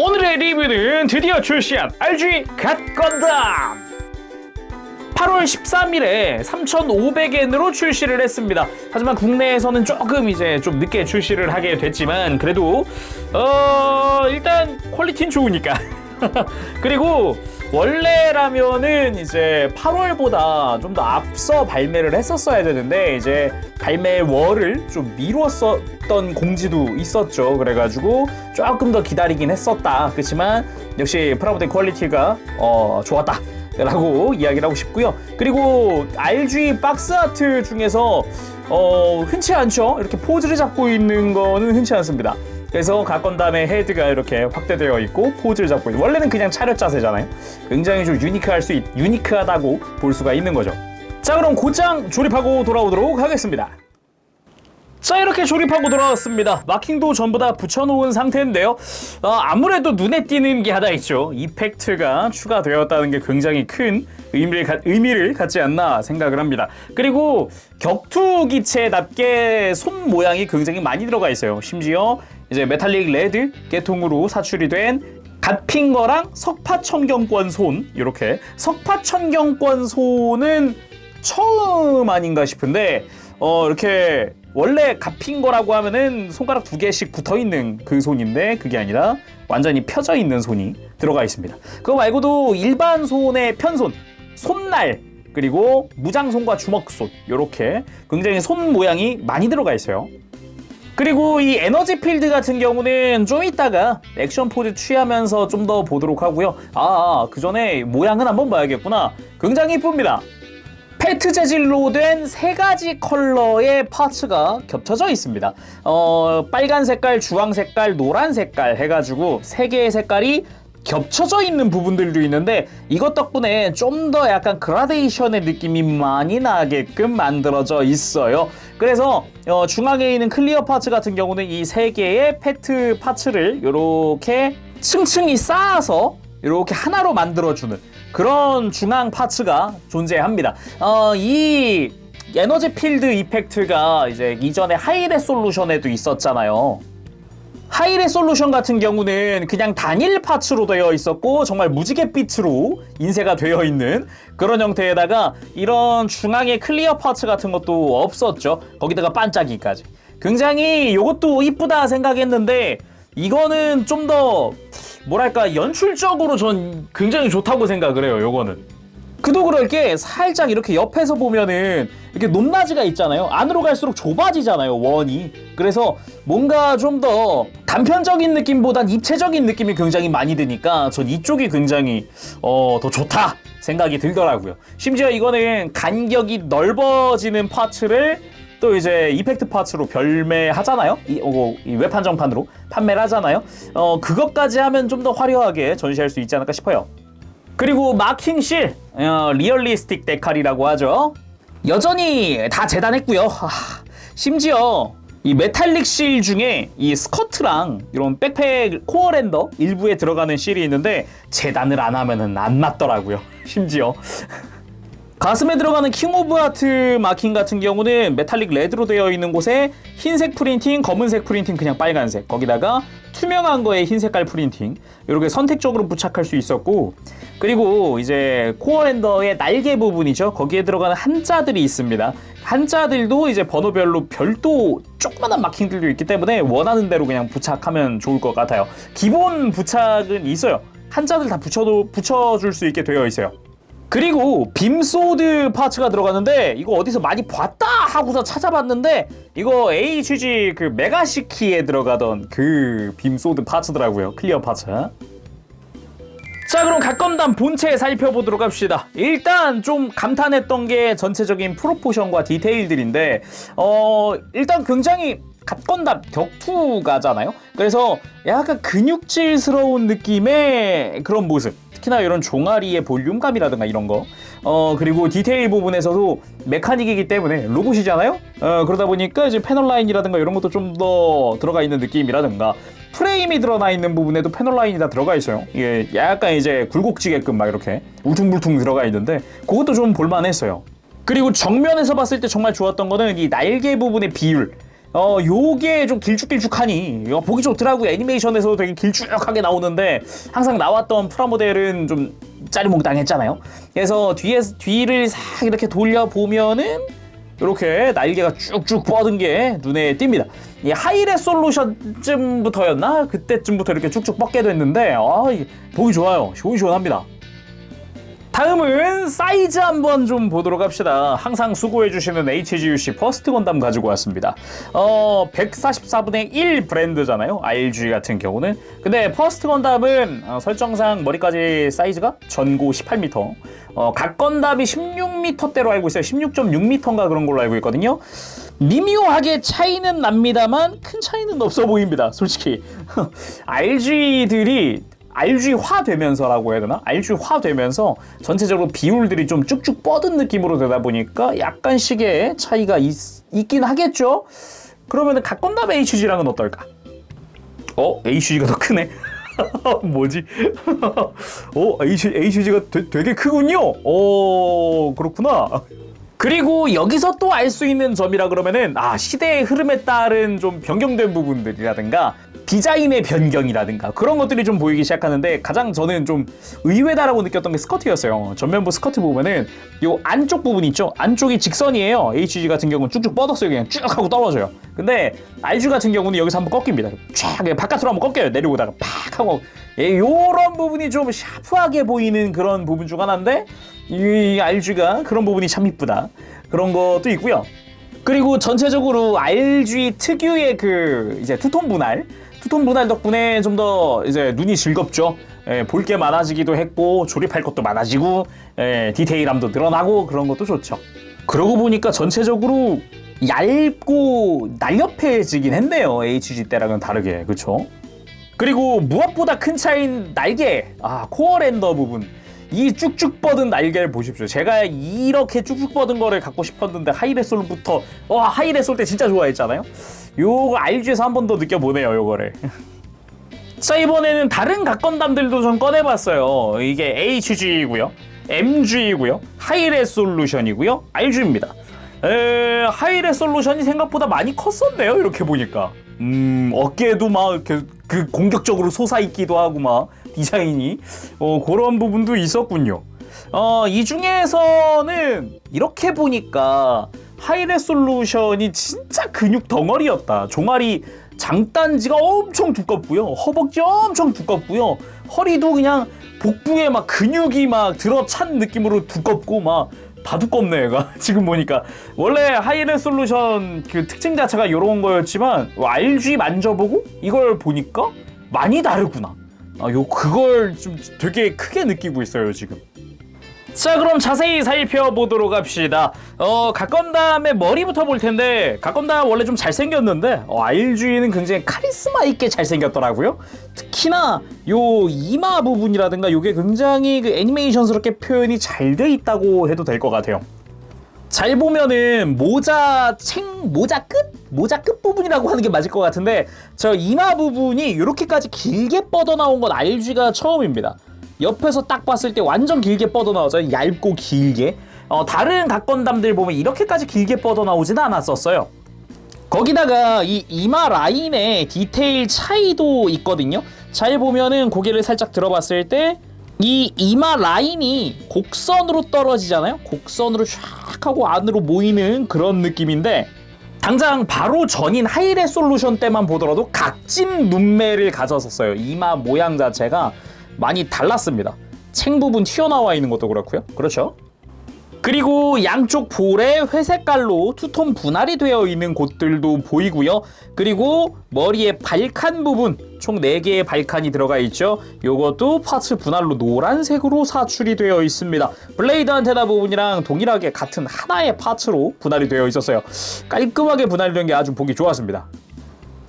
오늘의 리뷰는 드디어 출시한 RG 갓건담 8월 13일에 3,500엔으로 출시를 했습니다. 하지만 국내에서는 조금 이제 좀 늦게 출시를 하게 됐지만 그래도 일단 퀄리티는 좋으니까 그리고 원래라면은 이제 8월보다 좀 더 앞서 발매를 했었어야 되는데 이제 발매월을 좀 미뤘었던 공지도 있었죠. 그래가지고 조금 더 기다리긴 했었다. 그렇지만 역시 프라모델 퀄리티가 좋았다 라고 이야기를 하고 싶고요. 그리고 RG 박스 아트 중에서 흔치 않죠. 이렇게 포즈를 잡고 있는 거는 흔치 않습니다. 그래서 갓건담의 헤드가 이렇게 확대되어 있고 포즈를 잡고 있는, 원래는 그냥 차렷 자세잖아요. 굉장히 좀 유니크하다고 볼 수가 있는 거죠. 자, 그럼 곧장 조립하고 돌아오도록 하겠습니다. 자, 이렇게 조립하고 돌아왔습니다. 마킹도 전부 다 붙여놓은 상태인데요. 아무래도 눈에 띄는 게 하나 있죠. 이펙트가 추가되었다는 게 굉장히 큰 의미를 갖지 않나 생각을 합니다. 그리고 격투 기체답게 손 모양이 굉장히 많이 들어가 있어요. 심지어 이제 메탈릭 레드 계통으로 사출이 된 갓핑거랑 석파천경권 손, 이렇게 석파천경권 손은 처음 아닌가 싶은데 이렇게 원래 갓핑거라고 하면은 손가락 2개씩 붙어있는 그 손인데 그게 아니라 완전히 펴져 있는 손이 들어가 있습니다. 그거 말고도 일반 손의 편손, 손날, 그리고 무장손과 주먹손, 이렇게 굉장히 손 모양이 많이 들어가 있어요. 그리고 이 에너지 필드 같은 경우는 좀 이따가 액션 포즈 취하면서 좀 더 보도록 하고요. 그 전에 모양은 한번 봐야겠구나. 굉장히 이쁩니다. 페트 재질로 된 3가지 컬러의 파츠가 겹쳐져 있습니다. 빨간 색깔, 주황 색깔, 노란 색깔 해가지고 3개의 색깔이 겹쳐져 있는 부분들도 있는데 이것 덕분에 좀 더 약간 그라데이션의 느낌이 많이 나게끔 만들어져 있어요. 그래서 중앙에 있는 클리어 파츠 같은 경우는 이 3개의 페트 파츠를 이렇게 층층이 쌓아서 이렇게 하나로 만들어주는 그런 중앙 파츠가 존재합니다. 이 에너지 필드 이펙트가 이제 이전에 하이레솔루션에도 있었잖아요. 하이레솔루션 같은 경우는 그냥 단일 파츠로 되어 있었고 정말 무지갯빛으로 인쇄가 되어 있는 그런 형태에다가 이런 중앙에 클리어 파츠 같은 것도 없었죠. 거기다가 반짝이까지. 굉장히 이것도 이쁘다 생각했는데 이거는 좀 더 뭐랄까 연출적으로 전 굉장히 좋다고 생각을 해요. 요거는 그도 그럴 게 살짝 이렇게 옆에서 보면은 이렇게 높낮이가 있잖아요. 안으로 갈수록 좁아지잖아요, 원이. 그래서 뭔가 좀 더 단편적인 느낌보단 입체적인 느낌이 굉장히 많이 드니까 전 이쪽이 굉장히 더 좋다 생각이 들더라고요. 심지어 이거는 간격이 넓어지는 파츠를 또 이제 이펙트 파츠로 별매하잖아요. 이 외판정판으로 판매를 하잖아요. 그것까지 하면 좀 더 화려하게 전시할 수 있지 않을까 싶어요. 그리고 마킹실, 리얼리스틱 데칼이라고 하죠. 여전히 다 재단했고요. 심지어 이 메탈릭 실 중에 이 스커트랑 이런 백팩 코어 랜더 일부에 들어가는 실이 있는데 재단을 안 하면은 안 맞더라고요. 심지어 가슴에 들어가는 킹 오브 아트 마킹 같은 경우는 메탈릭 레드로 되어 있는 곳에 흰색 프린팅, 검은색 프린팅, 그냥 빨간색, 거기다가 투명한 거에 흰 색깔 프린팅 이렇게 선택적으로 부착할 수 있었고, 그리고 이제 코어 랜더의 날개 부분이죠. 거기에 들어가는 한자들이 있습니다. 한자들도 이제 번호별로 별도 조그만한 마킹들도 있기 때문에 원하는 대로 그냥 부착하면 좋을 것 같아요. 기본 부착은 있어요. 한자들 다 붙여줄 수 있게 되어 있어요. 그리고 빔소드 파츠가 들어가는데 이거 어디서 많이 봤다 하고서 찾아봤는데 이거 HG 그 메가시키에 들어가던 그 빔소드 파츠더라고요. 클리어 파츠. 자, 그럼 갓건담 본체 살펴보도록 합시다. 일단 좀 감탄했던 게 전체적인 프로포션과 디테일들인데 일단 굉장히 갓건담 격투가잖아요. 그래서 약간 근육질스러운 느낌의 그런 모습, 특히나 이런 종아리의 볼륨감이라든가 이런 거, 그리고 디테일 부분에서도 메카닉이기 때문에 로봇이잖아요. 그러다 보니까 이제 패널 라인이라든가 이런 것도 좀 더 들어가 있는 느낌이라든가 프레임이 드러나 있는 부분에도 패널 라인이 다 들어가 있어요. 이게 약간 이제 굴곡지게끔 막 이렇게 울퉁불퉁 들어가 있는데 그것도 좀 볼만했어요. 그리고 정면에서 봤을 때 정말 좋았던 거는 이 날개 부분의 비율. 요게 좀 길쭉길쭉하니 이거 보기 좋더라고요. 애니메이션에서도 되게 길쭉하게 나오는데 항상 나왔던 프라모델은 좀 짜리몽땅했잖아요. 그래서 뒤를 싹 이렇게 돌려보면은 이렇게 날개가 쭉쭉 뻗은 게 눈에 띕니다. 이 하이레솔루션쯤부터였나? 그때쯤부터 이렇게 쭉쭉 뻗게 됐는데 보기 좋아요. 시원시원합니다. 다음은 사이즈 한번 좀 보도록 합시다. 항상 수고해주시는 HGUC 퍼스트 건담 가지고 왔습니다. 144분의 1 브랜드잖아요. RG 같은 경우는. 근데 퍼스트 건담은 설정상 머리까지 사이즈가 전고 18m, 각 건담이 16m대로 알고 있어요. 16.6m인가 그런 걸로 알고 있거든요. 미묘하게 차이는 납니다만 큰 차이는 없어 보입니다. 솔직히 RG들이 RG화 되면서라고 해야 되나? RG화 되면서 전체적으로 비율들이 좀 쭉쭉 뻗은 느낌으로 되다 보니까 약간씩의 차이가 있긴 하겠죠? 그러면은 각 건담 HG랑은 어떨까? HG가 더 크네? 뭐지? HG가 되게 크군요? 그렇구나. 그리고 여기서 또 알 수 있는 점이라 그러면은 시대의 흐름에 따른 좀 변경된 부분들이라든가 디자인의 변경이라든가 그런 것들이 좀 보이기 시작하는데 가장 저는 좀 의외다라고 느꼈던 게 스커트였어요. 전면부 스커트 보면은 요 안쪽 부분 있죠? 안쪽이 직선이에요. HG 같은 경우는 쭉쭉 뻗었어요. 그냥 쭉 하고 떨어져요. 근데 RG 같은 경우는 여기서 한번 꺾입니다. 쫙 바깥으로 한번 꺾여요. 내려오다가 팍 하고 요런 부분이 좀 샤프하게 보이는 그런 부분 중 하나인데 이 RG가 그런 부분이 참 이쁘다. 그런 것도 있고요. 그리고 전체적으로 RG 특유의 그 이제 투톤 분할 덕분에 좀 더 이제 눈이 즐겁죠. 볼 게 많아지기도 했고 조립할 것도 많아지고 디테일함도 늘어나고 그런 것도 좋죠. 그러고 보니까 전체적으로 얇고 날렵해지긴 했네요. HG 때랑은 다르게. 그렇죠? 그리고 무엇보다 큰 차이인 날개. 코어 랜더 부분. 이 쭉쭉 뻗은 날개를 보십시오. 제가 이렇게 쭉쭉 뻗은 거를 갖고 싶었는데 하이레솔부터 하이레솔 때 진짜 좋아했잖아요. 요거 RG에서 한 번 더 느껴보네요. 요거를. 자, 이번에는 다른 각 건담들도 좀 꺼내봤어요. 이게 HG이고요, MG이고요, 하이레솔루션이고요, RG입니다. 하이레솔루션이 생각보다 많이 컸었네요. 이렇게 보니까 어깨도 막 이렇게 그 공격적으로 솟아있기도 하고 막 디자인이 그런 부분도 있었군요. 이 중에서는 이렇게 보니까 하이레솔루션이 진짜 근육 덩어리였다. 종아리 장단지가 엄청 두껍고요, 허벅지 엄청 두껍고요, 허리도 그냥 복부에 막 근육이 막 들어찬 느낌으로 두껍고 막 다 두껍네 얘가. 지금 보니까 원래 하이레솔루션 그 특징 자체가 이런 거였지만 RG 만져보고 이걸 보니까 많이 다르구나. 그걸 좀 되게 크게 느끼고 있어요 지금. 자, 그럼 자세히 살펴보도록 합시다. 각 건담의 머리부터 볼 텐데, 각 건담 원래 좀 잘생겼는데 RG는 굉장히 카리스마 있게 잘생겼더라고요. 특히나 요 이마 부분이라든가 요게 굉장히 그 애니메이션스럽게 표현이 잘 돼 있다고 해도 될 것 같아요. 잘 보면은 모자 끝 부분이라고 하는 게 맞을 것 같은데, 저 이마 부분이 이렇게까지 길게 뻗어나온 건 RG가 처음입니다. 옆에서 딱 봤을 때 완전 길게 뻗어나오죠. 얇고 길게. 다른 각 건담들 보면 이렇게까지 길게 뻗어나오지는 않았었어요. 거기다가 이 이마 라인의 디테일 차이도 있거든요. 잘 보면은 고개를 살짝 들어봤을 때 이 이마 라인이 곡선으로 떨어지잖아요. 곡선으로 쫙 하고 안으로 모이는 그런 느낌인데, 당장 바로 전인 하이레솔루션 때만 보더라도 각진 눈매를 가졌었어요. 이마 모양 자체가 많이 달랐습니다. 챙 부분 튀어나와 있는 것도 그렇고요. 그렇죠? 그리고 양쪽 볼에 회색깔로 투톤 분할이 되어 있는 곳들도 보이고요. 그리고 머리에 발칸 부분, 총 4개의 발칸이 들어가 있죠. 요것도 파츠 분할로 노란색으로 사출이 되어 있습니다. 블레이드 안테나 부분이랑 동일하게 같은 하나의 파츠로 분할이 되어 있었어요. 깔끔하게 분할된 게 아주 보기 좋았습니다.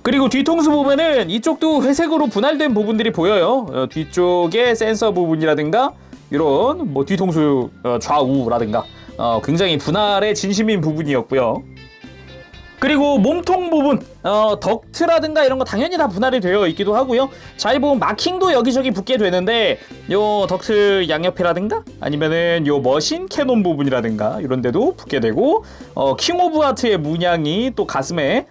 그리고 뒤통수 보면은 이쪽도 회색으로 분할된 부분들이 보여요. 뒤쪽에 센서 부분이라든가 이런 뒤통수 좌우라든가 굉장히 분할의 진심인 부분이었고요. 그리고 몸통 부분, 덕트라든가 이런 거 당연히 다 분할이 되어 있기도 하고요. 잘 보면 마킹도 여기저기 붙게 되는데 요 덕트 양옆이라든가 아니면은 요 머신 캐논 부분이라든가 이런 데도 붙게 되고, 킹 오브 하트의 문양이 또 가슴에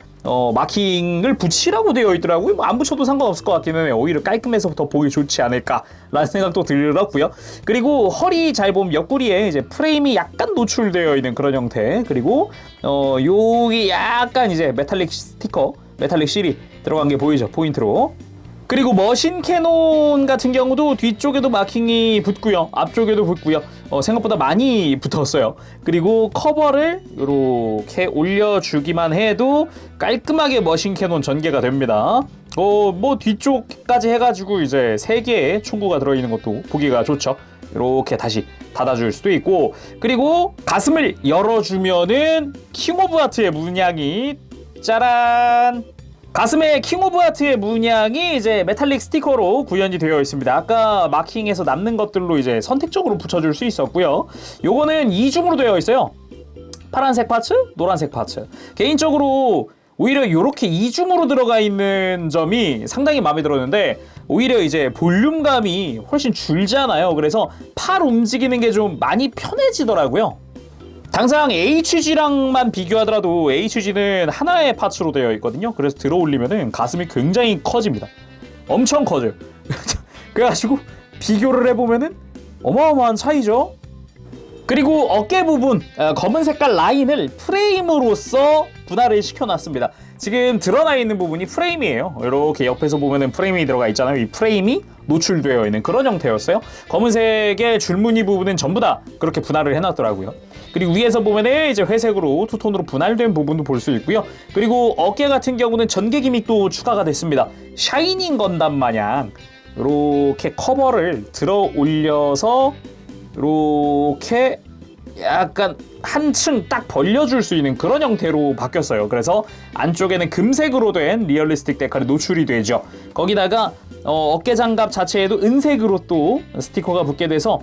마킹을 붙이라고 되어 있더라고요. 뭐 안 붙여도 상관없을 것 같기는 해요. 오히려 깔끔해서 더 보기 좋지 않을까라는 생각도 들었고요. 그리고 허리 잘 보면 옆구리에 이제 프레임이 약간 노출되어 있는 그런 형태. 그리고 여기 약간 이제 메탈릭 스티커, 메탈릭 실이 들어간 게 보이죠? 포인트로. 그리고 머신 캐논 같은 경우도 뒤쪽에도 마킹이 붙고요. 앞쪽에도 붙고요. 생각보다 많이 붙었어요. 그리고 커버를 이렇게 올려주기만 해도 깔끔하게 머신 캐논 전개가 됩니다. 뭐 뒤쪽까지 해가지고 이제 3개의 총구가 들어있는 것도 보기가 좋죠. 이렇게 다시 닫아줄 수도 있고, 그리고 가슴을 열어주면은 킹 오브 하트의 문양이 짜란! 가슴에 킹 오브 하트의 문양이 이제 메탈릭 스티커로 구현이 되어 있습니다. 아까 마킹에서 남는 것들로 이제 선택적으로 붙여줄 수 있었고요. 요거는 이중으로 되어 있어요. 파란색 파츠, 노란색 파츠. 개인적으로 오히려 이렇게 이중으로 들어가 있는 점이 상당히 마음에 들었는데, 오히려 이제 볼륨감이 훨씬 줄잖아요. 그래서 팔 움직이는 게 좀 많이 편해지더라고요. 당장 HG랑만 비교하더라도 HG는 하나의 파츠로 되어 있거든요. 그래서 들어 올리면은 가슴이 굉장히 커집니다. 엄청 커져요. 그래가지고 비교를 해보면은 어마어마한 차이죠. 그리고 어깨 부분 검은 색깔 라인을 프레임으로써 분할을 시켜놨습니다. 지금 드러나 있는 부분이 프레임이에요. 이렇게 옆에서 보면은 프레임이 들어가 있잖아요. 이 프레임이 노출되어 있는 그런 형태였어요. 검은색의 줄무늬 부분은 전부 다 그렇게 분할을 해놨더라고요. 그리고 위에서 보면은 이제 회색으로 투톤으로 분할된 부분도 볼 수 있고요. 그리고 어깨 같은 경우는 전개 기믹도 추가가 됐습니다. 샤이닝 건담 마냥 이렇게 커버를 들어 올려서 이렇게 약간 한층 딱 벌려줄 수 있는 그런 형태로 바뀌었어요. 그래서 안쪽에는 금색으로 된 리얼리스틱 데칼이 노출이 되죠. 거기다가 어깨 장갑 자체에도 은색으로 또 스티커가 붙게 돼서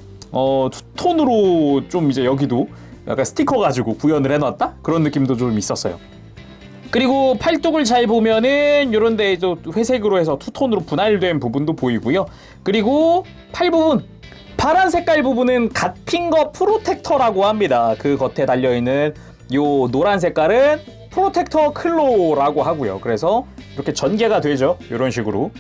투톤으로 좀 이제 여기도 약간 스티커 가지고 구현을 해놨다? 그런 느낌도 좀 있었어요. 그리고 팔뚝을 잘 보면은 요런 데에도 회색으로 해서 투톤으로 분할된 부분도 보이고요. 그리고 팔 부분, 파란 색깔 부분은 갓핑거 프로텍터라고 합니다. 그 겉에 달려있는 요 노란 색깔은 프로텍터 클로라고 하고요. 그래서 이렇게 전개가 되죠. 이런 식으로.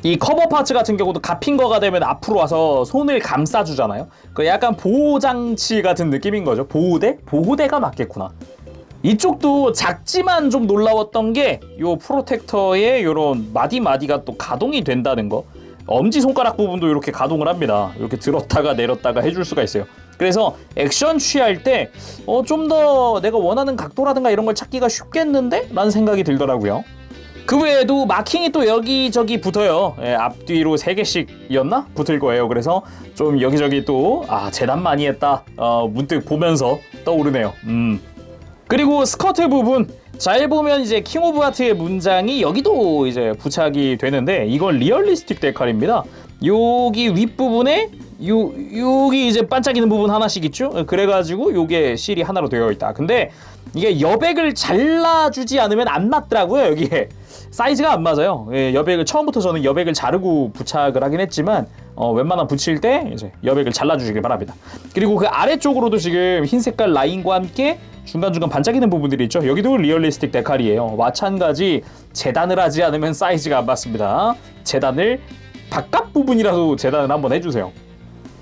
이 커버 파츠 같은 경우도 갓핑거가 되면 앞으로 와서 손을 감싸주잖아요. 그 약간 보호장치 같은 느낌인 거죠. 보호대? 보호대가 맞겠구나. 이쪽도 작지만 좀 놀라웠던 게 요 프로텍터의 요런 마디마디가 또 가동이 된다는 거. 엄지손가락 부분도 이렇게 가동을 합니다. 이렇게 들었다가 내렸다가 해줄 수가 있어요. 그래서 액션 취할 때 좀 더 내가 원하는 각도라든가 이런 걸 찾기가 쉽겠는데? 라는 생각이 들더라고요. 그 외에도 마킹이 또 여기저기 붙어요. 앞뒤로 3개씩이었나? 붙을 거예요. 그래서 좀 여기저기 또 재단 많이 했다. 문득 보면서 떠오르네요. 그리고 스커트 부분 잘 보면 이제 킹 오브 하트의 문장이 여기도 이제 부착이 되는데, 이건 리얼리스틱 데칼입니다. 여기 윗부분에 여기 이제 반짝이는 부분 하나씩 있죠? 그래가지고 요게 실이 하나로 되어 있다. 근데 이게 여백을 잘라주지 않으면 안 맞더라고요. 여기에 사이즈가 안 맞아요. 여백을 처음부터 저는 여백을 자르고 부착을 하긴 했지만 웬만하면 붙일 때 이제 여백을 잘라주시길 바랍니다. 그리고 그 아래쪽으로도 지금 흰 색깔 라인과 함께 중간중간 반짝이는 부분들이 있죠. 여기도 리얼리스틱 데칼이에요. 마찬가지 재단을 하지 않으면 사이즈가 안 맞습니다. 재단을 바깥 부분이라도 재단을 한번 해주세요.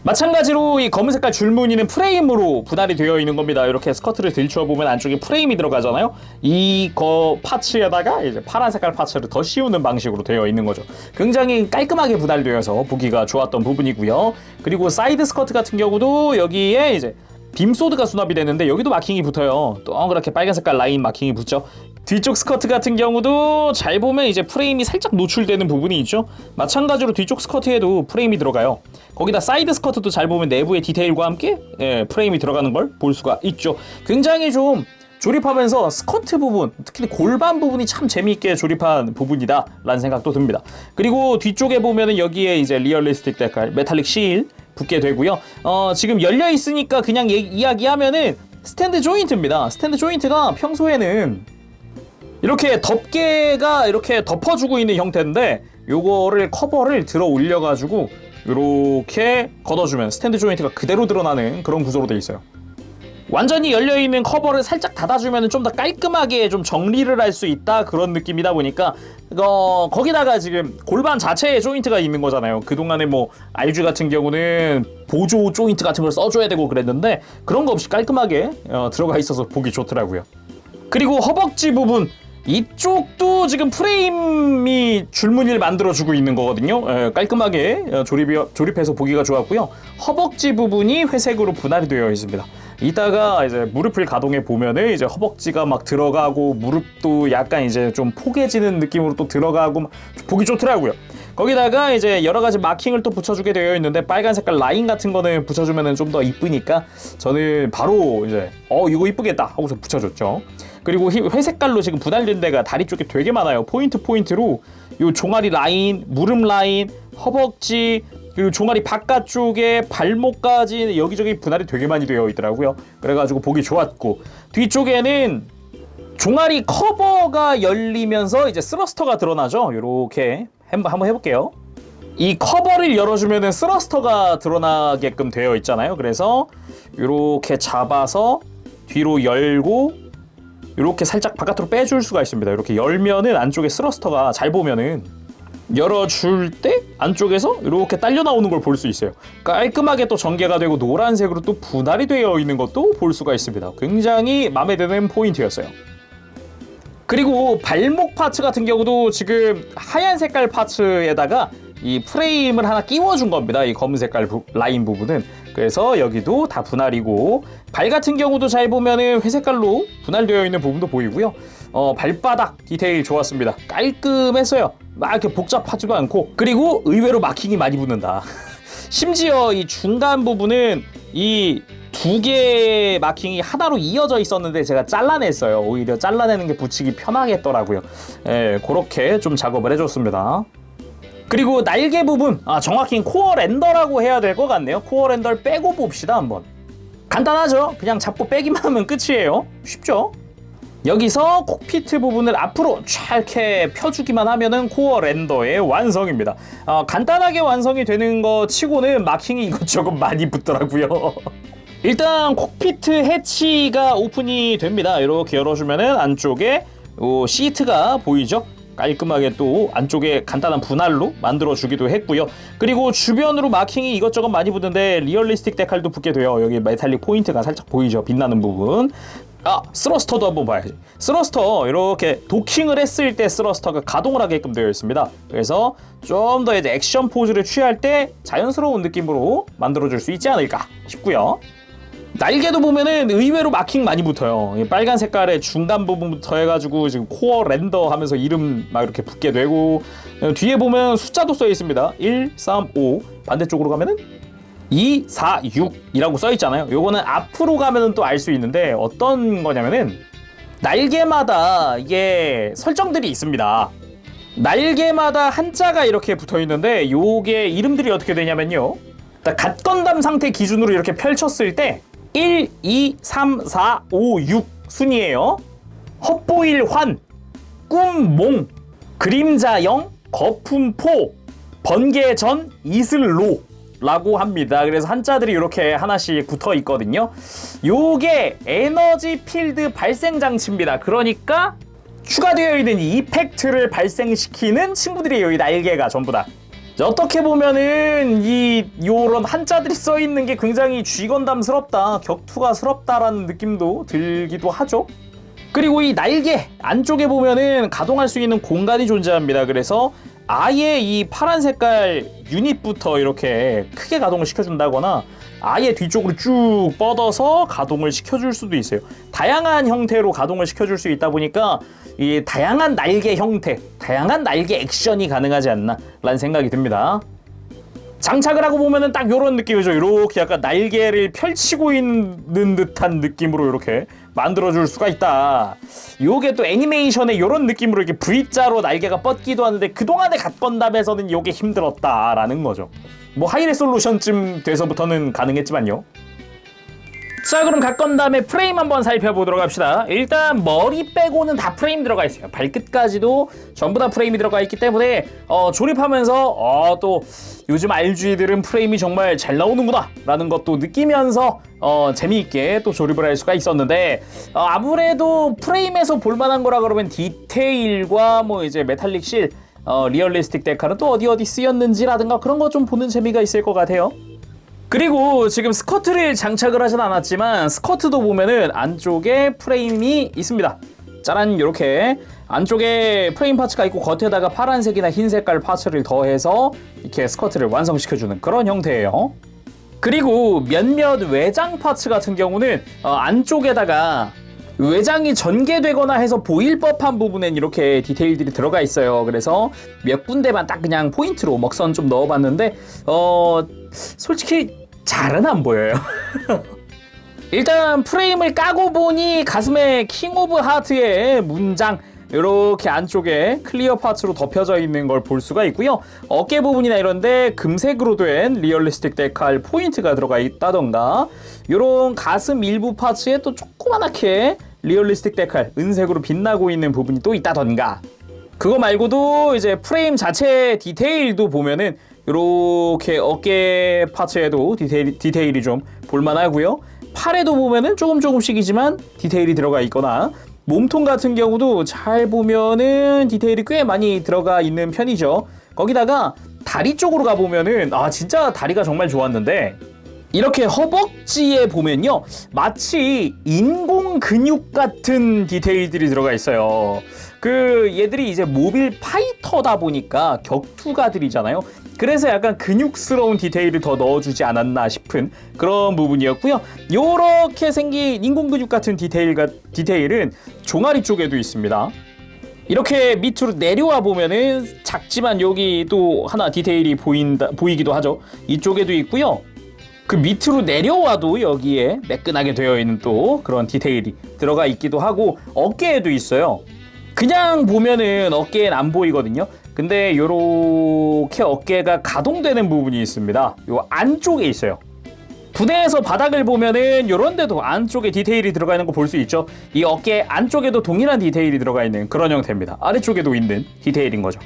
마찬가지로 이 검은 색깔 줄무늬는 프레임으로 분할이 되어 있는 겁니다. 이렇게 스커트를 들춰보면 안쪽에 프레임이 들어가잖아요. 이거 파츠에다가 이제 파란 색깔 파츠를 더 씌우는 방식으로 되어 있는 거죠. 굉장히 깔끔하게 분할되어서 보기가 좋았던 부분이고요. 그리고 사이드 스커트 같은 경우도 여기에 이제 빔소드가 수납이 되는데 여기도 마킹이 붙어요. 동그랗게 빨간 색깔 라인 마킹이 붙죠. 뒤쪽 스커트 같은 경우도 잘 보면 이제 프레임이 살짝 노출되는 부분이 있죠. 마찬가지로 뒤쪽 스커트에도 프레임이 들어가요. 거기다 사이드 스커트도 잘 보면 내부의 디테일과 함께 프레임이 들어가는 걸 볼 수가 있죠. 굉장히 좀 조립하면서 스커트 부분, 특히 골반 부분이 참 재미있게 조립한 부분이다 라는 생각도 듭니다. 그리고 뒤쪽에 보면은 여기에 이제 리얼리스틱 데칼, 메탈릭 실 붙게 되고요. 지금 열려 있으니까 그냥 이야기하면은 스탠드 조인트입니다. 스탠드 조인트가 평소에는 이렇게 덮개가 이렇게 덮어주고 있는 형태인데 요거를 커버를 들어 올려가지고 이렇게 걷어주면 스탠드 조인트가 그대로 드러나는 그런 구조로 되어 있어요. 완전히 열려있는 커버를 살짝 닫아주면 좀 더 깔끔하게 좀 정리를 할 수 있다, 그런 느낌이다 보니까 거기다가 지금 골반 자체에 조인트가 있는 거잖아요. 그동안에 뭐 RG 같은 경우는 보조 조인트 같은 걸 써줘야 되고 그랬는데 그런 거 없이 깔끔하게 들어가 있어서 보기 좋더라고요. 그리고 허벅지 부분, 이쪽도 지금 프레임이 줄무늬를 만들어주고 있는 거거든요. 깔끔하게 조립해서 보기가 좋았고요. 허벅지 부분이 회색으로 분할이 되어 있습니다. 이따가 이제 무릎을 가동해 보면은 이제 허벅지가 막 들어가고 무릎도 약간 이제 좀 포개지는 느낌으로 또 들어가고 막 보기 좋더라고요. 거기다가 이제 여러 가지 마킹을 또 붙여주게 되어 있는데 빨간 색깔 라인 같은 거는 붙여주면 좀 더 이쁘니까 저는 바로 이제 이거 이쁘겠다 하고서 붙여줬죠. 그리고 회색깔로 지금 분할된 데가 다리 쪽에 되게 많아요. 포인트로 요 종아리 라인, 무릎 라인, 허벅지, 그리고 종아리 바깥쪽에 발목까지 여기저기 분할이 되게 많이 되어 있더라고요. 그래가지고 보기 좋았고, 뒤쪽에는 종아리 커버가 열리면서 이제 스러스터가 드러나죠. 요렇게 한번 해볼게요. 이 커버를 열어주면은 스러스터가 드러나게끔 되어 있잖아요. 그래서 요렇게 잡아서 뒤로 열고 이렇게 살짝 바깥으로 빼줄 수가 있습니다. 이렇게 열면은 안쪽에 스러스터가, 잘 보면은 열어줄 때 안쪽에서 이렇게 딸려 나오는 걸 볼 수 있어요. 깔끔하게 또 전개가 되고 노란색으로 또 분할이 되어 있는 것도 볼 수가 있습니다. 굉장히 마음에 드는 포인트였어요. 그리고 발목 파츠 같은 경우도 지금 하얀 색깔 파츠에다가 이 프레임을 하나 끼워준 겁니다. 이 검은 색깔 라인 부분은. 그래서 여기도 다 분할이고, 발 같은 경우도 잘 보면은 회색깔로 분할되어 있는 부분도 보이고요. 발바닥 디테일 좋았습니다. 깔끔했어요. 막 이렇게 복잡하지도 않고, 그리고 의외로 마킹이 많이 붙는다. 심지어 이 중간 부분은 이 두 개의 마킹이 하나로 이어져 있었는데 제가 잘라냈어요. 오히려 잘라내는 게 붙이기 편하겠더라고요. 그렇게 좀 작업을 해줬습니다. 그리고 날개 부분, 정확히 코어 렌더라고 해야 될 것 같네요. 코어 렌더를 빼고 봅시다. 한번. 간단하죠? 그냥 잡고 빼기만 하면 끝이에요. 쉽죠? 여기서 콕피트 부분을 앞으로 쫙 이렇게 펴주기만 하면은 코어 렌더의 완성입니다. 간단하게 완성이 되는 거 치고는 마킹이 이것저것 많이 붙더라고요. 일단 콕피트 해치가 오픈이 됩니다. 이렇게 열어주면은 안쪽에 시트가 보이죠? 깔끔하게 또 안쪽에 간단한 분할로 만들어주기도 했고요. 그리고 주변으로 마킹이 이것저것 많이 붙는데 리얼리스틱 데칼도 붙게 돼요. 여기 메탈릭 포인트가 살짝 보이죠? 빛나는 부분. 스러스터도 한번 봐야지. 스러스터 이렇게 도킹을 했을 때 스러스터가 가동을 하게끔 되어 있습니다. 그래서 좀 더 이제 액션 포즈를 취할 때 자연스러운 느낌으로 만들어줄 수 있지 않을까 싶고요. 날개도 보면은 의외로 마킹 많이 붙어요. 빨간 색깔의 중간 부분부터 해가지고 지금 코어 렌더 하면서 이름 막 이렇게 붙게 되고, 뒤에 보면 숫자도 써 있습니다. 1, 3, 5. 반대쪽으로 가면은 2, 4, 6이라고 써 있잖아요. 요거는 앞으로 가면은 또 알 수 있는데 어떤 거냐면은 날개마다 이게 설정들이 있습니다. 날개마다 한자가 이렇게 붙어 있는데 요게 이름들이 어떻게 되냐면요. 갓건담 상태 기준으로 이렇게 펼쳤을 때 1, 2, 3, 4, 5, 6 순이에요. 헛보일 환, 꿈몽, 그림자영, 거품포, 번개전, 이슬로 라고 합니다. 그래서 한자들이 이렇게 하나씩 붙어 있거든요. 요게 에너지 필드 발생 장치입니다. 그러니까 추가되어 있는 이펙트를 발생시키는 친구들이에요. 이 날개가 전부 다. 어떻게 보면은 요런 한자들이 써 있는 게 굉장히 G건담스럽다, 격투가스럽다라는 느낌도 들기도 하죠. 그리고 이 날개 안쪽에 보면은 가동할 수 있는 공간이 존재합니다. 그래서 아예 이 파란 색깔 유닛부터 이렇게 크게 가동을 시켜준다거나 아예 뒤쪽으로 쭉 뻗어서 가동을 시켜줄 수도 있어요. 다양한 형태로 가동을 시켜줄 수 있다 보니까 이 다양한 날개 형태, 다양한 날개 액션이 가능하지 않나 라는 생각이 듭니다. 장착을 하고 보면은 딱 요런 느낌이죠. 이렇게 약간 날개를 펼치고 있는 듯한 느낌으로 이렇게 만들어줄 수가 있다. 요게 또 애니메이션의 요런 느낌으로 이렇게 V자로 날개가 뻗기도 하는데 그동안의 갓건담에서는 요게 힘들었다라는 거죠. 뭐 하이레솔루션쯤 돼서부터는 가능했지만요. 자, 그럼 각건담의 프레임 한번 살펴보도록 합시다. 일단 머리 빼고는 다 프레임 들어가 있어요. 발끝까지도 전부 다 프레임이 들어가 있기 때문에 조립하면서 또 요즘 RG들은 프레임이 정말 잘 나오는구나 라는 것도 느끼면서 재미있게 또 조립을 할 수가 있었는데, 아무래도 프레임에서 볼만한 거라 그러면 디테일과 뭐 이제 메탈릭 실, 리얼리스틱 데칼은 또 어디 쓰였는지라든가 그런 거 좀 보는 재미가 있을 것 같아요. 그리고 지금 스커트를 장착을 하진 않았지만 스커트도 보면은 안쪽에 프레임이 있습니다. 짜란, 이렇게 안쪽에 프레임 파츠가 있고 겉에다가 파란색이나 흰 색깔 파츠를 더해서 이렇게 스커트를 완성시켜주는 그런 형태예요. 그리고 몇몇 외장 파츠 같은 경우는 안쪽에다가 외장이 전개되거나 해서 보일 법한 부분엔 이렇게 디테일들이 들어가 있어요. 그래서 몇 군데만 딱 그냥 포인트로 먹선 좀 넣어봤는데 솔직히 잘은 안 보여요. 일단 프레임을 까고 보니 가슴에 킹 오브 하트의 문장 이렇게 안쪽에 클리어 파츠로 덮여져 있는 걸 볼 수가 있고요. 어깨 부분이나 이런데 금색으로 된 리얼리스틱 데칼 포인트가 들어가 있다던가, 이런 가슴 일부 파츠에 또 조그만하게 리얼리스틱 데칼 은색으로 빛나고 있는 부분이 또 있다던가, 그거 말고도 이제 프레임 자체 디테일도 보면은 이렇게 어깨 파츠에도 디테일이 좀 볼만하고요. 팔에도 보면은 조금씩이지만 디테일이 들어가 있거나, 몸통 같은 경우도 잘 보면은 디테일이 꽤 많이 들어가 있는 편이죠. 거기다가 다리 쪽으로 가보면은 진짜 다리가 정말 좋았는데, 이렇게 허벅지에 보면요 마치 인공 근육 같은 디테일들이 들어가 있어요. 얘들이 이제 모빌 파이터다 보니까 격투가들이잖아요. 그래서 약간 근육스러운 디테일을 더 넣어주지 않았나 싶은 그런 부분이었고요. 요렇게 생긴 인공 근육 같은 디테일은 종아리 쪽에도 있습니다. 이렇게 밑으로 내려와 보면은 작지만 여기 또 하나 디테일이 보이기도 하죠. 이쪽에도 있고요. 그 밑으로 내려와도 여기에 매끈하게 되어 있는 또 그런 디테일이 들어가 있기도 하고, 어깨에도 있어요. 그냥 보면은 어깨엔 안 보이거든요. 근데 요렇게 어깨가 가동되는 부분이 있습니다. 요 안쪽에 있어요. 부대에서 바닥을 보면은 요런 데도 안쪽에 디테일이 들어가 있는 거 볼 수 있죠. 이 어깨 안쪽에도 동일한 디테일이 들어가 있는 그런 형태입니다. 아래쪽에도 있는 디테일인 거죠.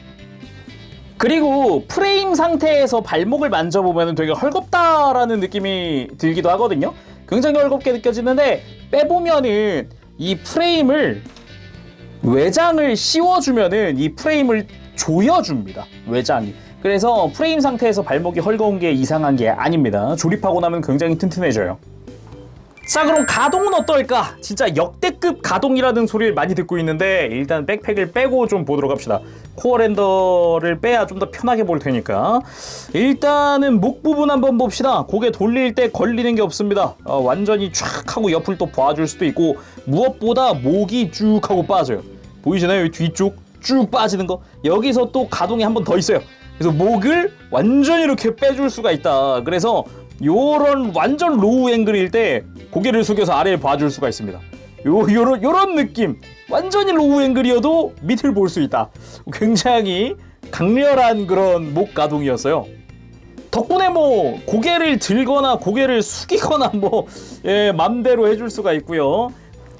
그리고 프레임 상태에서 발목을 만져보면 되게 헐겁다라는 느낌이 들기도 하거든요. 굉장히 헐겁게 느껴지는데, 빼보면은 이 프레임을 외장을 씌워주면은 이 프레임을 조여줍니다. 외장이. 그래서 프레임 상태에서 발목이 헐거운 게 이상한 게 아닙니다. 조립하고 나면 굉장히 튼튼해져요. 자, 그럼 가동은 어떨까? 진짜 역대급 가동이라는 소리를 많이 듣고 있는데, 일단 백팩을 빼고 좀 보도록 합시다. 코어 랜더를 빼야 좀 더 편하게 볼 테니까. 일단은 목 부분 한번 봅시다. 고개 돌릴 때 걸리는 게 없습니다. 완전히 쫙 하고 옆을 또 봐줄 수도 있고, 무엇보다 목이 쭉 하고 빠져요. 보이시나요? 이 뒤쪽 쭉 빠지는 거. 여기서 또 가동이 한 번 더 있어요. 그래서 목을 완전히 이렇게 빼줄 수가 있다. 그래서 요런 완전 로우 앵글일 때 고개를 숙여서 아래를 봐줄 수가 있습니다. 요런 느낌. 완전히 로우 앵글이어도 밑을 볼 수 있다. 굉장히 강렬한 그런 목 가동이었어요. 덕분에 뭐 고개를 들거나 고개를 숙이거나 맘대로 해줄 수가 있고요.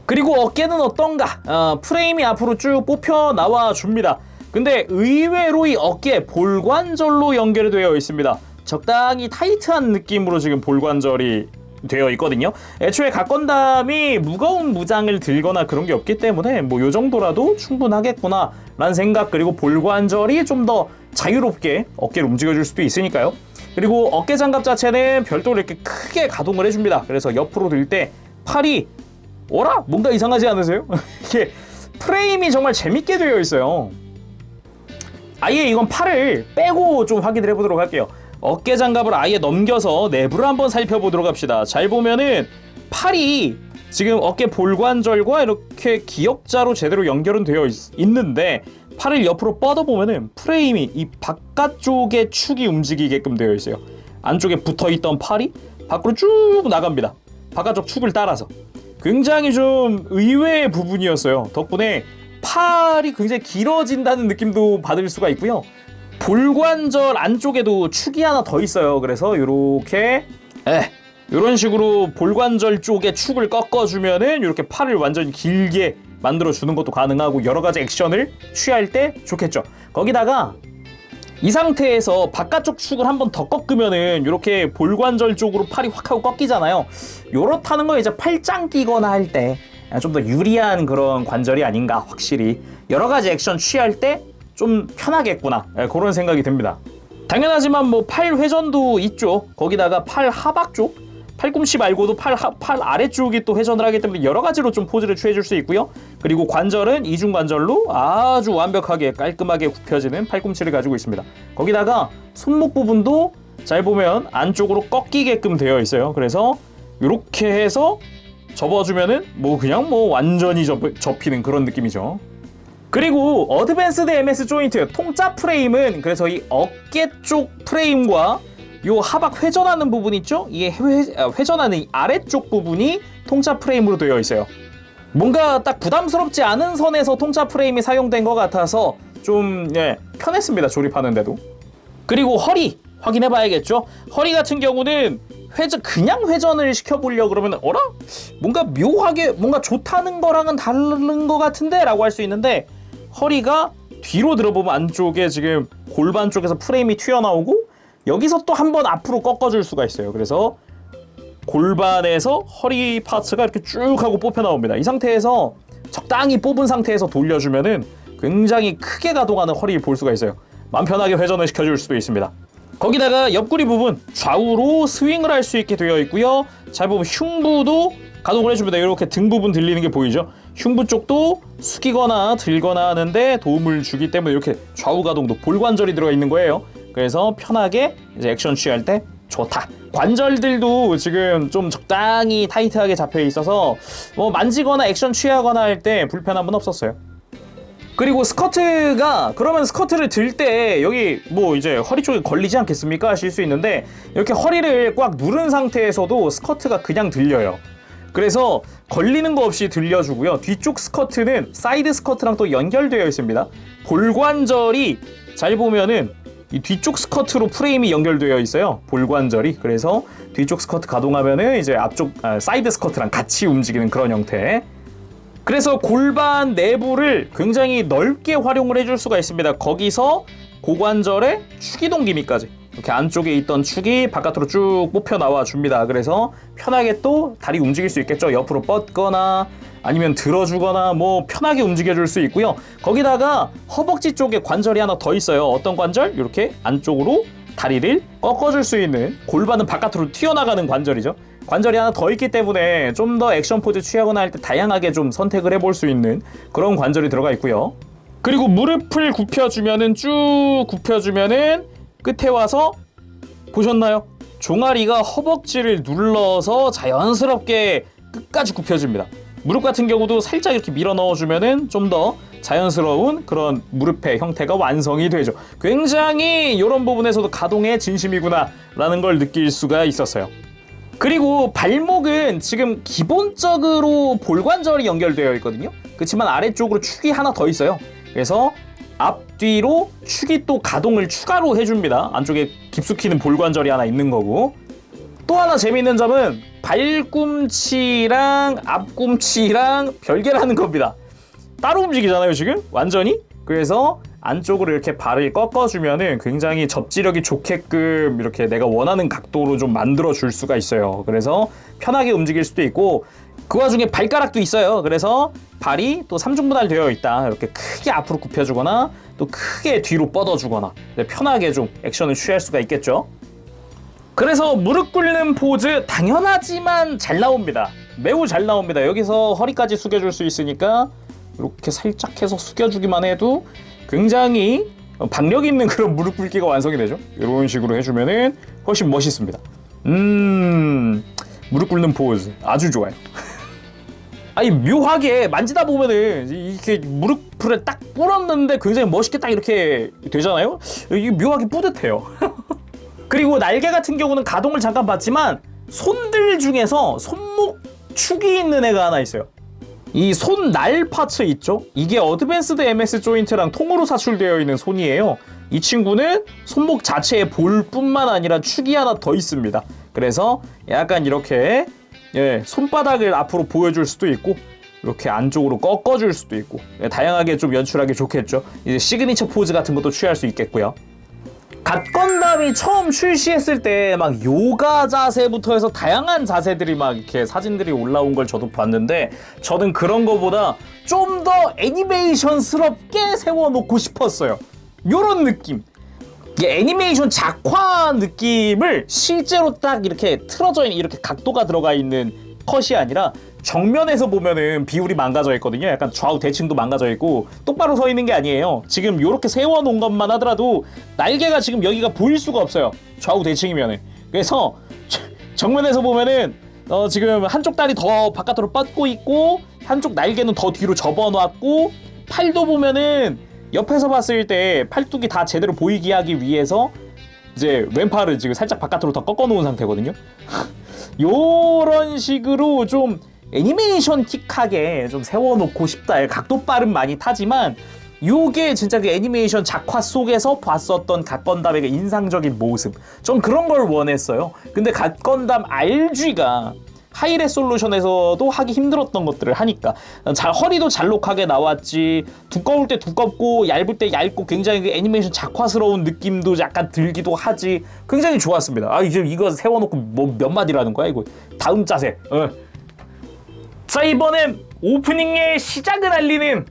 그리고 어깨는 어떤가? 프레임이 앞으로 쭉 뽑혀 나와 줍니다. 근데 의외로 이 어깨 볼관절로 연결이 되어 있습니다. 적당히 타이트한 느낌으로 지금 볼관절이 되어 있거든요. 애초에 각건담이 무거운 무장을 들거나 그런 게 없기 때문에 요 정도라도 충분하겠구나 라는 생각, 그리고 볼관절이 좀 더 자유롭게 어깨를 움직여줄 수도 있으니까요. 그리고 어깨 장갑 자체는 별도로 이렇게 크게 가동을 해줍니다. 그래서 옆으로 들 때 팔이 뭔가 이상하지 않으세요? 이게 프레임이 정말 재밌게 되어 있어요. 아예 이건 팔을 빼고 좀 확인을 해보도록 할게요. 어깨 장갑을 아예 넘겨서 내부를 한번 살펴보도록 합시다. 잘 보면은 팔이 지금 어깨 볼관절과 이렇게 기역자로 제대로 연결은 되어 있는데, 팔을 옆으로 뻗어보면은 프레임이 이 바깥쪽의 축이 움직이게끔 되어 있어요. 안쪽에 붙어있던 팔이 밖으로 쭉 나갑니다. 바깥쪽 축을 따라서. 굉장히 좀 의외의 부분이었어요. 덕분에 팔이 굉장히 길어진다는 느낌도 받을 수가 있고요. 볼관절 안쪽에도 축이 하나 더 있어요. 그래서 이렇게 이런 식으로 볼관절 쪽에 축을 꺾어주면은 이렇게 팔을 완전히 길게 만들어주는 것도 가능하고 여러 가지 액션을 취할 때 좋겠죠. 거기다가 이 상태에서 바깥쪽 축을 한 번 더 꺾으면은 이렇게 볼관절 쪽으로 팔이 확 하고 꺾이잖아요. 요렇다는 건 이제 팔짱 끼거나 할 때 좀 더 유리한 그런 관절이 아닌가. 확실히 여러 가지 액션 취할 때 좀 편하겠구나, 그런 생각이 듭니다. 당연하지만 뭐 팔 회전도 있죠. 거기다가 팔 하박 쪽, 팔꿈치 말고도 팔 아래쪽이 또 회전을 하기 때문에 여러 가지로 좀 포즈를 취해줄 수 있고요. 그리고 관절은 이중관절로 아주 완벽하게 깔끔하게 굽혀지는 팔꿈치를 가지고 있습니다. 거기다가 손목 부분도 잘 보면 안쪽으로 꺾이게끔 되어 있어요. 그래서 이렇게 해서 접어주면은 뭐 그냥 뭐 완전히 접히는 그런 느낌이죠. 그리고 어드밴스드 MS 조인트 통짜 프레임은 그래서 이 어깨 쪽 프레임과 요 하박 회전하는 부분 있죠? 이게 회전하는 이 아래쪽 부분이 통짜 프레임으로 되어 있어요. 뭔가 딱 부담스럽지 않은 선에서 통짜 프레임이 사용된 것 같아서 좀 편했습니다, 조립하는데도. 그리고 허리 확인해 봐야겠죠? 허리 같은 경우는 그냥 회전을 시켜보려고 그러면 어라? 뭔가 묘하게 뭔가 좋다는 거랑은 다른 것 같은데? 라고 할 수 있는데 허리가 뒤로 들어보면 안쪽에 지금 골반 쪽에서 프레임이 튀어나오고 여기서 또 한 번 앞으로 꺾어줄 수가 있어요. 그래서 골반에서 허리 파츠가 이렇게 쭉 하고 뽑혀 나옵니다. 이 상태에서 적당히 뽑은 상태에서 돌려주면은 굉장히 크게 가동하는 허리를 볼 수가 있어요. 마음 편하게 회전을 시켜줄 수도 있습니다. 거기다가 옆구리 부분 좌우로 스윙을 할 수 있게 되어 있고요. 잘 보면 흉부도 가동을 해줍니다. 이렇게 등 부분 들리는 게 보이죠? 흉부 쪽도 숙이거나 들거나 하는데 도움을 주기 때문에 이렇게 좌우 가동도 볼관절이 들어가 있는 거예요. 그래서 편하게 이제 액션 취할 때 좋다. 관절들도 지금 좀 적당히 타이트하게 잡혀 있어서 뭐 만지거나 액션 취하거나 할 때 불편함은 없었어요. 그리고 스커트가 그러면 스커트를 들 때 여기 뭐 이제 허리 쪽에 걸리지 않겠습니까? 하실 수 있는데 이렇게 허리를 꽉 누른 상태에서도 스커트가 그냥 들려요. 그래서 걸리는 거 없이 들려주고요. 뒤쪽 스커트는 사이드 스커트랑 또 연결되어 있습니다. 볼관절이 잘 보면은 이 뒤쪽 스커트로 프레임이 연결되어 있어요. 볼관절이. 그래서 뒤쪽 스커트 가동하면은 이제 앞쪽 사이드 스커트랑 같이 움직이는 그런 형태. 그래서 골반 내부를 굉장히 넓게 활용을 해줄 수가 있습니다. 거기서 고관절의 축이동 기미까지 이렇게 안쪽에 있던 축이 바깥으로 쭉 뽑혀 나와 줍니다. 그래서 편하게 또 다리 움직일 수 있겠죠. 옆으로 뻗거나 아니면 들어주거나 뭐 편하게 움직여줄 수 있고요. 거기다가 허벅지 쪽에 관절이 하나 더 있어요. 어떤 관절? 이렇게 안쪽으로 다리를 꺾어줄 수 있는, 골반은 바깥으로 튀어나가는 관절이죠. 관절이 하나 더 있기 때문에 좀 더 액션 포즈 취하거나 할 때 다양하게 좀 선택을 해볼 수 있는 그런 관절이 들어가 있고요. 그리고 무릎을 굽혀주면은 쭉 굽혀주면은 끝에 와서 보셨나요? 종아리가 허벅지를 눌러서 자연스럽게 끝까지 굽혀집니다. 무릎 같은 경우도 살짝 이렇게 밀어 넣어주면은 좀 더 자연스러운 그런 무릎의 형태가 완성이 되죠. 굉장히 이런 부분에서도 가동의 진심이구나 라는 걸 느낄 수가 있었어요. 그리고 발목은 지금 기본적으로 볼관절이 연결되어 있거든요. 그렇지만 아래쪽으로 축이 하나 더 있어요. 그래서 앞뒤로 축이 또 가동을 추가로 해줍니다. 안쪽에 깊숙이는 볼관절이 하나 있는 거고. 또 하나 재미있는 점은 발꿈치랑 앞꿈치랑 별개라는 겁니다. 따로 움직이잖아요 지금 완전히. 그래서 안쪽으로 이렇게 발을 꺾어주면은 굉장히 접지력이 좋게끔 이렇게 내가 원하는 각도로 좀 만들어 줄 수가 있어요. 그래서 편하게 움직일 수도 있고, 그 와중에 발가락도 있어요. 그래서 발이 또 삼중분할 되어 있다. 이렇게 크게 앞으로 굽혀주거나 또 크게 뒤로 뻗어주거나 편하게 좀 액션을 취할 수가 있겠죠. 그래서 무릎 꿇는 포즈 당연하지만 잘 나옵니다. 매우 잘 나옵니다. 여기서 허리까지 숙여줄 수 있으니까 이렇게 살짝 해서 숙여주기만 해도 굉장히 박력 있는 그런 무릎 꿇기가 완성이 되죠. 이런 식으로 해주면은 훨씬 멋있습니다. 무릎 꿇는 포즈 아주 좋아요. 아니 묘하게 만지다 보면은 이렇게 무릎을 딱 꿇었는데 굉장히 멋있게 딱 이렇게 되잖아요. 이게 묘하게 뿌듯해요. 그리고 날개 같은 경우는 가동을 잠깐 봤지만 손들 중에서 손목 축이 있는 애가 하나 있어요. 이 손날 파츠 있죠? 이게 어드밴스드 MS 조인트랑 통으로 사출되어 있는 손이에요. 이 친구는 손목 자체에 볼뿐만 아니라 축이 하나 더 있습니다. 그래서 약간 이렇게 손바닥을 앞으로 보여줄 수도 있고 이렇게 안쪽으로 꺾어줄 수도 있고 다양하게 좀 연출하기 좋겠죠. 이제 시그니처 포즈 같은 것도 취할 수 있겠고요. 갓건담이 처음 출시했을 때 막 요가 자세부터 해서 다양한 자세들이 막 이렇게 사진들이 올라온 걸 저도 봤는데 저는 그런 거보다 좀 더 애니메이션스럽게 세워놓고 싶었어요. 요런 느낌. 이게 애니메이션 작화 느낌을 실제로 딱 이렇게 틀어져 있는 이렇게 각도가 들어가 있는 컷이 아니라 정면에서 보면은 비율이 망가져 있거든요. 약간 좌우 대칭도 망가져 있고 똑바로 서 있는 게 아니에요. 지금 요렇게 세워놓은 것만 하더라도 날개가 지금 여기가 보일 수가 없어요. 좌우 대칭이면은. 그래서 정면에서 보면은 지금 한쪽 다리 더 바깥으로 뻗고 있고 한쪽 날개는 더 뒤로 접어놨고 팔도 보면은 옆에서 봤을 때 팔뚝이 다 제대로 보이게 하기 위해서 이제 왼팔을 지금 살짝 바깥으로 더 꺾어 놓은 상태거든요. 요런 식으로 좀 애니메이션틱하게 좀 세워놓고 싶다. 각도빨은 많이 타지만 요게 진짜 그 애니메이션 작화 속에서 봤었던 갓건담의 그 인상적인 모습, 전 그런 걸 원했어요. 근데 갓건담 RG가 하이레솔루션에서도 하기 힘들었던 것들을 하니까 허리도 잘록하게 나왔지, 두꺼울 때 두껍고 얇을 때 얇고 굉장히 그 애니메이션 작화스러운 느낌도 약간 들기도 하지. 굉장히 좋았습니다. 이제 이거 세워놓고 뭐 몇 마디라는 거야 이거. 다음 자세. 자, 이번엔 오프닝의 시작을 알리는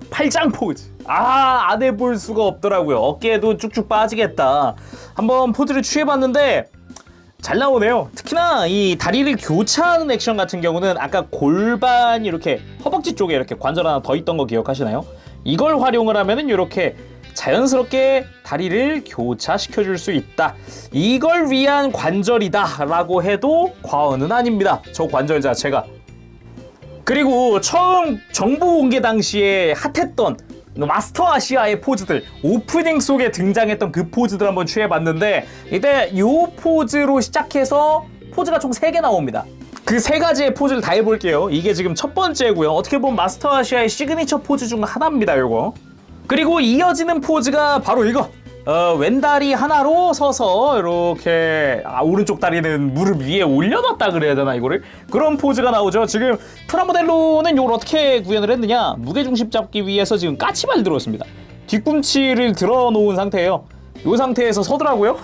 팔짱 포즈. 안 해볼 수가 없더라고요. 어깨에도 쭉쭉 빠지겠다. 한번 포즈를 취해봤는데 잘 나오네요. 특히나 이 다리를 교차하는 액션 같은 경우는 아까 골반 이렇게 허벅지 쪽에 이렇게 관절 하나 더 있던 거 기억하시나요? 이걸 활용을 하면은 이렇게 자연스럽게 다리를 교차시켜줄 수 있다. 이걸 위한 관절이다 라고 해도 과언은 아닙니다. 저 관절 자체가. 그리고 처음 정보 공개 당시에 핫했던 마스터 아시아의 포즈들, 오프닝 속에 등장했던 그 포즈들 한번 취해봤는데 이때 요 포즈로 시작해서 포즈가 총 3개 나옵니다. 그 3가지의 포즈를 다 해볼게요. 이게 지금 첫 번째고요. 어떻게 보면 마스터 아시아의 시그니처 포즈 중 하나입니다, 요거. 그리고 이어지는 포즈가 바로 이거. 왼다리 하나로 서서 이렇게 오른쪽 다리는 무릎 위에 올려놨다 그래야 되나 이거를? 그런 포즈가 나오죠. 지금 프라모델로는 이걸 어떻게 구현을 했느냐, 무게중심 잡기 위해서 지금 까치발 들었습니다. 뒤꿈치를 들어놓은 상태예요. 이 상태에서 서더라고요.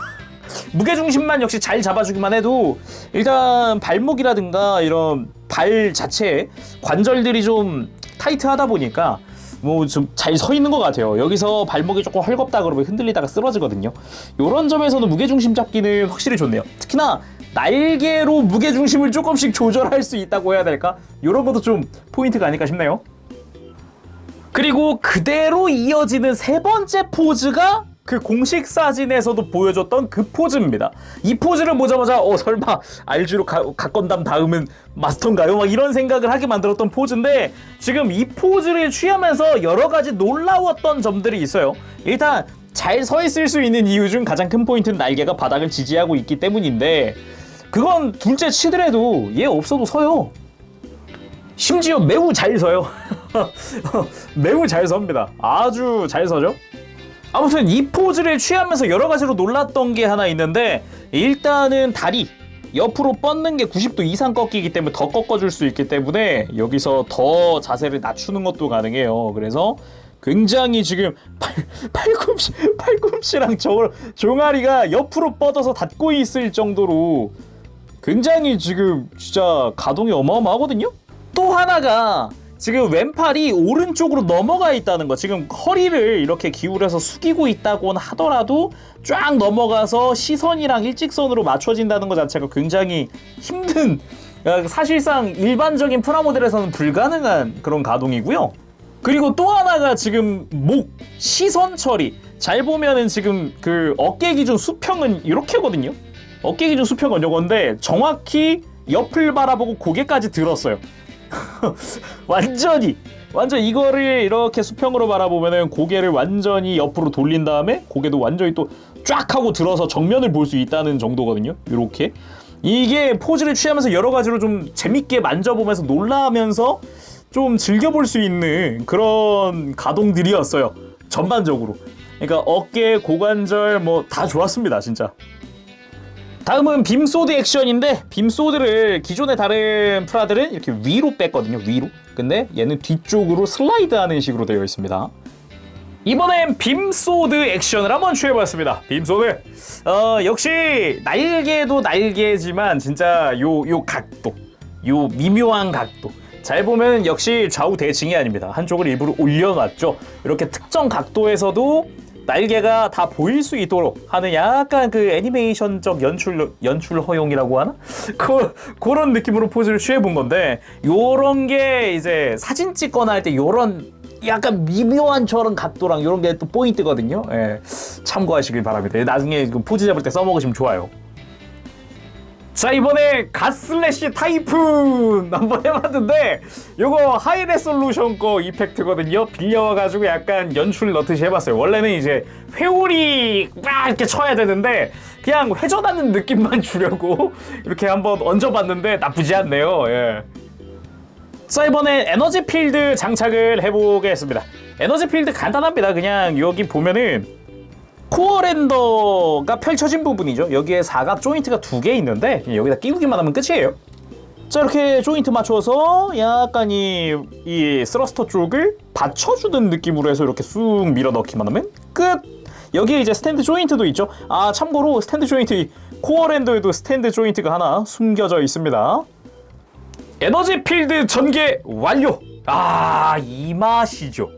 무게중심만 역시 잘 잡아주기만 해도 일단 발목이라든가 이런 발 자체에 관절들이 좀 타이트하다 보니까 뭐 좀 잘 서 있는 것 같아요. 여기서 발목이 조금 헐겁다 그러면 흔들리다가 쓰러지거든요. 이런 점에서는 무게중심 잡기는 확실히 좋네요. 특히나 날개로 무게중심을 조금씩 조절할 수 있다고 해야 될까? 이런 것도 좀 포인트가 아닐까 싶네요. 그리고 그대로 이어지는 3번째 포즈가 그 공식 사진에서도 보여줬던 그 포즈입니다. 이 포즈를 보자마자 설마 RG로 갓건담 다음은 마스터인가요? 막 이런 생각을 하게 만들었던 포즈인데 지금 이 포즈를 취하면서 여러 가지 놀라웠던 점들이 있어요. 일단 잘 서 있을 수 있는 이유 중 가장 큰 포인트는 날개가 바닥을 지지하고 있기 때문인데 그건 둘째 치더라도 얘 없어도 서요. 심지어 매우 잘 서요. 매우 잘 섭니다. 아주 잘 서죠. 아무튼 이 포즈를 취하면서 여러 가지로 놀랐던 게 하나 있는데 일단은 다리 옆으로 뻗는 게 90도 이상 꺾이기 때문에 더 꺾어줄 수 있기 때문에 여기서 더 자세를 낮추는 것도 가능해요. 그래서 굉장히 지금 팔꿈치랑 종아리가 옆으로 뻗어서 닿고 있을 정도로 굉장히 지금 진짜 가동이 어마어마하거든요. 또 하나가 지금 왼팔이 오른쪽으로 넘어가 있다는 거. 지금 허리를 이렇게 기울여서 숙이고 있다고는 하더라도 쫙 넘어가서 시선이랑 일직선으로 맞춰진다는 것 자체가 굉장히 힘든, 사실상 일반적인 프라모델에서는 불가능한 그런 가동이고요. 그리고 또 하나가 지금 시선 처리. 잘 보면은 지금 그 어깨 기준 수평은 이렇게거든요. 어깨 기준 수평은 요건데 정확히 옆을 바라보고 고개까지 들었어요. 완전 이거를 이렇게 수평으로 바라보면은 고개를 완전히 옆으로 돌린 다음에 고개도 완전히 또 쫙 하고 들어서 정면을 볼 수 있다는 정도거든요. 이렇게 이게 포즈를 취하면서 여러 가지로 좀 재밌게 만져보면서 놀라면서 좀 즐겨볼 수 있는 그런 가동들이었어요. 전반적으로. 그러니까 어깨, 고관절 뭐 다 좋았습니다, 진짜. 다음은 빔소드 액션인데 빔소드를 기존의 다른 프라들은 이렇게 위로 뺐거든요. 위로. 근데 얘는 뒤쪽으로 슬라이드하는 식으로 되어 있습니다. 이번엔 빔소드 액션을 한번 취해봤습니다. 빔소드. 역시 날개도 날개지만 진짜 요 각도, 요 미묘한 각도. 잘 보면 역시 좌우 대칭이 아닙니다. 한쪽을 일부러 올려놨죠. 이렇게 특정 각도에서도 날개가 다 보일 수 있도록 하는 약간 그 애니메이션적 연출 허용이라고 하나? 그런 느낌으로 포즈를 취해본 건데, 요런 게 이제 사진 찍거나 할 때 요런 약간 미묘한 저런 각도랑 요런 게 또 포인트거든요. 예, 참고하시길 바랍니다. 나중에 포즈 잡을 때 써먹으시면 좋아요. 자, 이번에 갓슬래시 타이푼 한번 해봤는데, 요거 하이 레솔루션 거 이펙트거든요. 빌려와가지고 약간 연출 넣듯이 해봤어요. 원래는 이제 회오리 막 이렇게 쳐야 되는데 그냥 회전하는 느낌만 주려고 이렇게 한번 얹어봤는데 나쁘지 않네요. 예. 자, 이번에 에너지 필드 장착을 해보겠습니다. 에너지 필드 간단합니다. 그냥 여기 보면은 코어 렌더가 펼쳐진 부분이죠. 여기에 사각 조인트가 2개 있는데 여기다 끼우기만 하면 끝이에요. 자, 이렇게 조인트 맞춰서 약간 이 스러스터 쪽을 받쳐주는 느낌으로 해서 이렇게 쑥 밀어 넣기만 하면 끝! 여기에 이제 스탠드 조인트도 있죠. 아, 참고로 스탠드 조인트, 코어 렌더에도 스탠드 조인트가 하나 숨겨져 있습니다. 에너지 필드 전개 완료! 아, 이 맛이죠.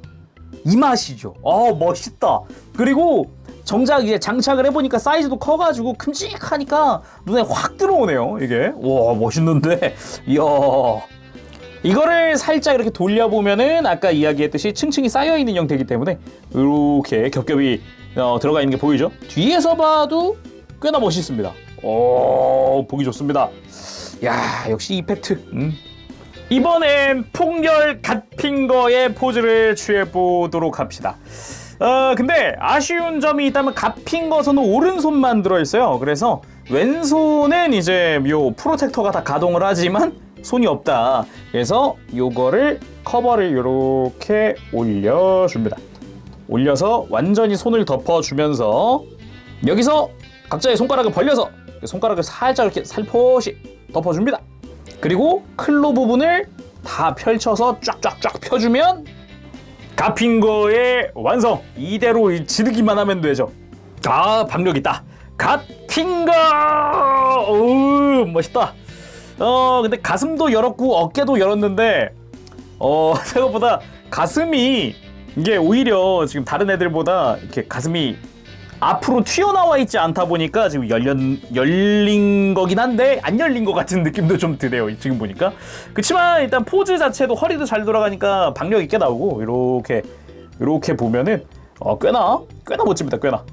이 맛이죠. 멋있다. 그리고 정작 이제 장착을 해보니까 사이즈도 커가지고 큼직하니까 눈에 확 들어오네요. 이게 와, 멋있는데. 이야, 이거를 살짝 이렇게 돌려보면은 아까 이야기했듯이 층층이 쌓여있는 형태이기 때문에 이렇게 겹겹이 들어가 있는 게 보이죠? 뒤에서 봐도 꽤나 멋있습니다. 보기 좋습니다. 야, 역시 이펙트. 이번엔 폭렬 갓핑거의 포즈를 취해보도록 합시다. 근데 아쉬운 점이 있다면 갓핑거서는 오른손만 들어있어요. 그래서 왼손은 이제 요 프로텍터가 다 가동을 하지만 손이 없다. 그래서 요거를 커버를 이렇게 올려줍니다. 올려서 완전히 손을 덮어주면서 여기서 각자의 손가락을 벌려서 손가락을 살짝 이렇게 살포시 덮어줍니다. 그리고 클로 부분을 다 펼쳐서 쫙쫙쫙 펴주면 갓핑거의 완성! 이대로 지르기만 하면 되죠. 아, 박력 있다. 갓핑거! 오, 멋있다. 근데 가슴도 열었고 어깨도 열었는데 생각보다 가슴이 이게 오히려 지금 다른 애들보다 이렇게 가슴이 앞으로 튀어나와 있지 않다 보니까 지금 열린 거긴 한데 안 열린 것 같은 느낌도 좀 드네요. 지금 보니까. 그치만 일단 포즈 자체도 허리도 잘 돌아가니까 박력 있게 나오고 이렇게 보면은 꽤나 멋집니다. 꽤나.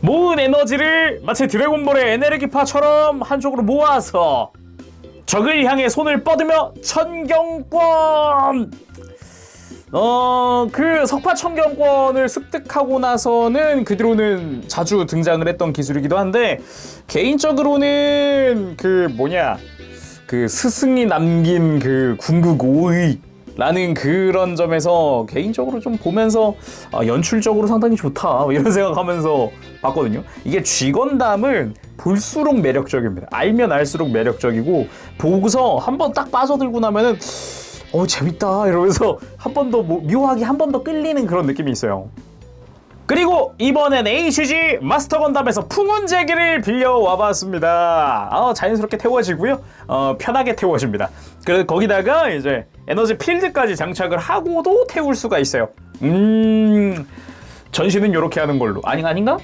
모은 에너지를 마치 드래곤볼의 에네르기파처럼 한쪽으로 모아서 적을 향해 손을 뻗으며 천경권! 그 석파 천경권을 습득하고 나서는 그 뒤로는 자주 등장을 했던 기술이기도 한데, 개인적으로는 그 스승이 남긴 그 궁극 5의라는 그런 점에서 개인적으로 좀 보면서 연출적으로 상당히 좋다 이런 생각하면서 봤거든요. 이게 쥐건담은 볼수록 매력적입니다. 알면 알수록 매력적이고, 보고서 한번 딱 빠져들고 나면은 재밌다 이러면서 한 번 더 묘하게 한 번 더 끌리는 그런 느낌이 있어요. 그리고 이번엔 HG 마스터 건담에서 풍운제기를 빌려와봤습니다. 자연스럽게 태워지고요. 편하게 태워집니다. 그래서 거기다가 이제 에너지 필드까지 장착을 하고도 태울 수가 있어요. 전시는 이렇게 하는 걸로. 아닌가?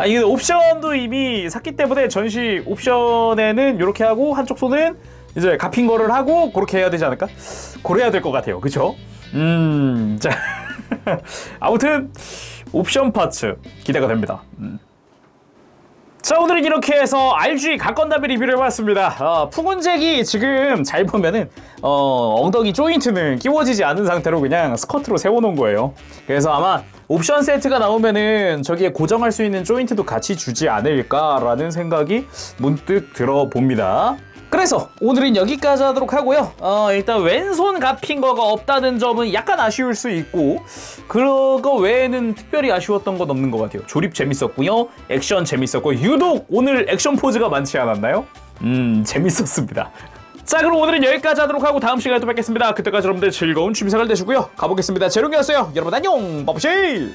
이게 옵션도 이미 샀기 때문에 전시 옵션에는 이렇게 하고 한쪽 손은 이제 갚인 거를 하고 그렇게 해야 되지 않을까? 그래야 될 것 같아요. 그쵸? 자. 아무튼 옵션 파츠 기대가 됩니다. 자, 오늘은 이렇게 해서 RG 갓건담의 리뷰를 해봤습니다. 풍운잭이 지금 잘 보면은 엉덩이 조인트는 끼워지지 않은 상태로 그냥 스커트로 세워놓은 거예요. 그래서 아마 옵션 세트가 나오면은 저기에 고정할 수 있는 조인트도 같이 주지 않을까라는 생각이 문득 들어봅니다. 그래서 오늘은 여기까지 하도록 하고요. 일단 왼손 갚힌 거가 없다는 점은 약간 아쉬울 수 있고 그거 외에는 특별히 아쉬웠던 건 없는 것 같아요. 조립 재밌었고요. 액션 재밌었고 유독 오늘 액션 포즈가 많지 않았나요? 재밌었습니다. 자, 그럼 오늘은 여기까지 하도록 하고 다음 시간에 또 뵙겠습니다. 그때까지 여러분들 즐거운 취미생활 되시고요. 가보겠습니다. 재롱이었어요. 여러분 안녕. 빠빠실.